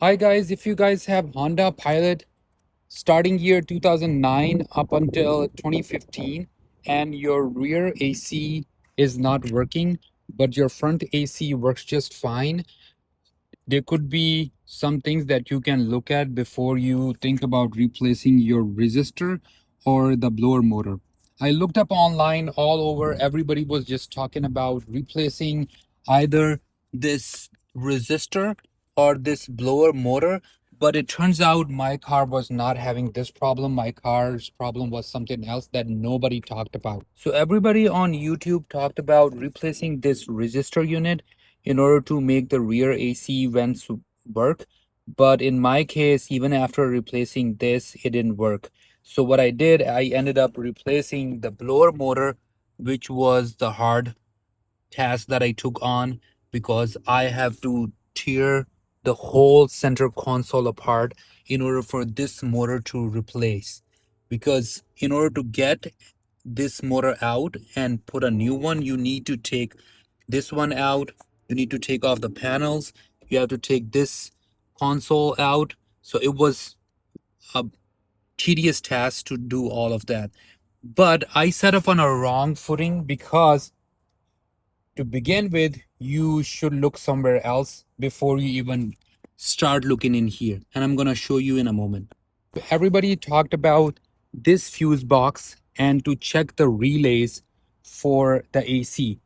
Hi guys, if you guys have Honda Pilot starting year 2009 up until 2015 and your rear AC is not working, but your front AC works just fine, there could be some things that you can look at before you think about replacing your resistor or the blower motor. I looked up online all over, everybody was just talking about replacing either this resistor or this blower motor, but it turns out my car was not having this problem. My car's problem was something else that nobody talked about. So everybody on YouTube talked about replacing this resistor unit in order to make the rear AC vents work. But in my case, even after replacing this, it didn't work. So what I did, I ended up replacing the blower motor, which was the hard task that I took on because I have to tear the whole center console apart in order for this motor to replace. Because in order to get this motor out and put a new one, you need to take this one out, you need to take off the panels, you have to take this console out. So it was a tedious task to do all of that. But I set up on a wrong footing because to begin with, you should look somewhere else before you even start looking in here. And I'm going to show you in a moment. Everybody talked about this fuse box and to check the relays for the AC.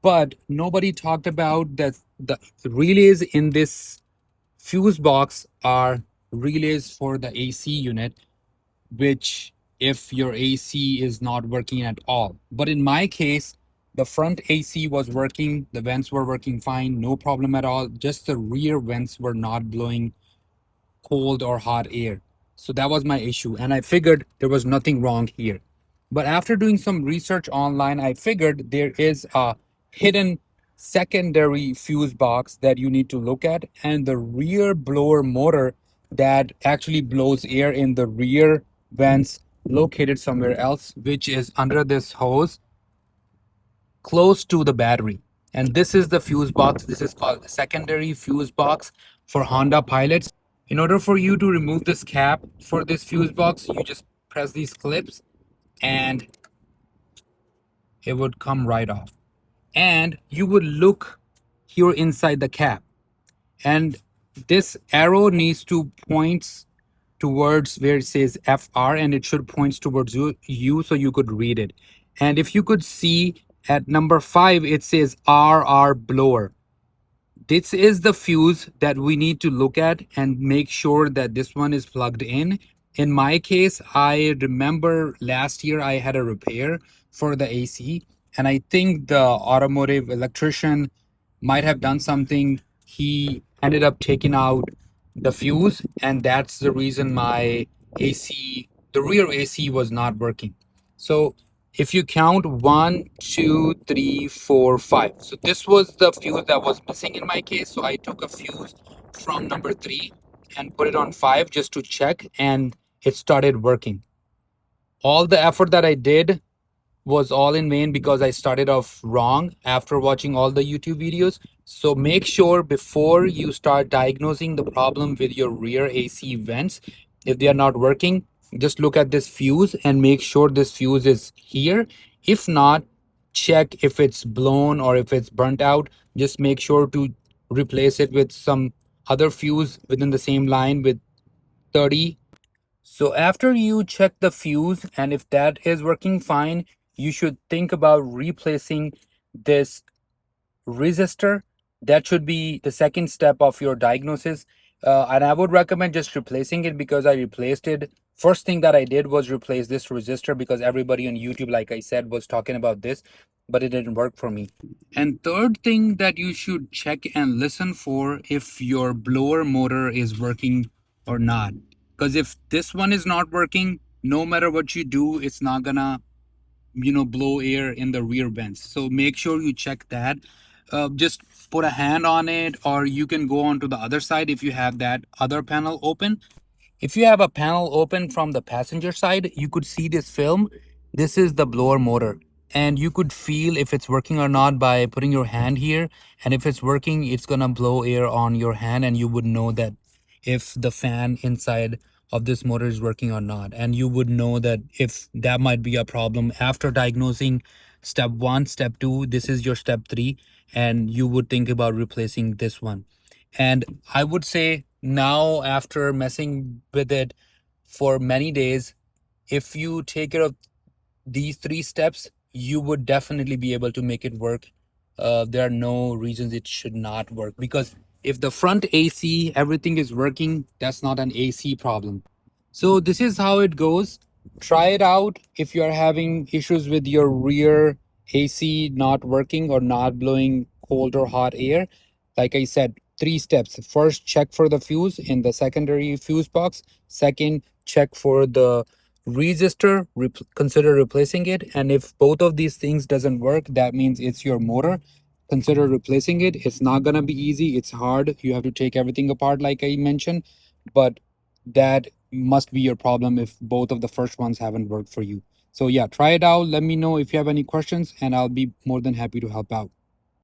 But nobody talked about that the relays in this fuse box are relays for the AC unit, which if your AC is not working at all. But in my case, the front AC was working, the vents were working fine, no problem at all. Just the rear vents were not blowing cold or hot air. So that was my issue. And I figured there was nothing wrong here. But after doing some research online, I figured there is a hidden secondary fuse box that you need to look at, and the rear blower motor that actually blows air in the rear vents located somewhere else, which is under this hose close to the battery. And this is the fuse box. This is called the secondary fuse box for Honda Pilots. In order for you to remove this cap for this fuse box, you just press these clips and it would come right off. And you would look here inside the cap. And this arrow needs to point towards where it says FR, and it should point towards you so you could read it. And if you could see at number 5, it says RR blower. This is the fuse that we need to look at and make sure that this one is plugged in. In my case, I remember last year I had a repair for the AC, and I think the automotive electrician might have done something. He ended up taking out the fuse, and that's the reason my AC, the rear AC, was not working. So if you count 1, 2, 3, 4, 5. So this was the fuse that was missing in my case. So I took a fuse from number 3 and put it on 5 just to check, and it started working. All the effort that I did was all in vain because I started off wrong after watching all the YouTube videos. So make sure before you start diagnosing the problem with your rear AC vents, if they are not working, just look at this fuse and make sure this fuse is here. If not, check if it's blown or if it's burnt out. Just make sure to replace it with some other fuse within the same line with 30. So after you check the fuse and if that is working fine, you should think about replacing this resistor. That should be the second step of your diagnosis. And I would recommend just replacing it because I replaced it. First thing that I did was replace this resistor because everybody on YouTube, like I said, was talking about this, but it didn't work for me. And third thing that you should check and listen for if your blower motor is working or not. Because if this one is not working, no matter what you do, it's not gonna blow air in the rear vents. So make sure you check that. Just put a hand on it, or you can go on to the other side if you have that other panel open. If you have a panel open from the passenger side, you could see this film. This is the blower motor, and you could feel if it's working or not by putting your hand here. And if it's working, it's gonna blow air on your hand, and you would know that if the fan inside of this motor is working or not. And you would know that if that might be a problem after diagnosing step one, step two, this is your step three, and you would think about replacing this one. And I would say now, after messing with it for many days, if you take care of these three steps, you would definitely be able to make it work. There are no reasons it should not work, because if the front AC, everything is working, that's not an AC problem. So this is how it goes. Try it out if you are having issues with your rear AC not working or not blowing cold or hot air. Like I said, three steps. First, check for the fuse in the secondary fuse box. Second, check for the resistor, consider replacing it. And if both of these things doesn't work, that means it's your motor. Consider replacing it. It's not gonna be easy. It's hard. You have to take everything apart, like I mentioned, but that must be your problem if both of the first ones haven't worked for you. So yeah, try it out. Let me know if you have any questions, and I'll be more than happy to help out.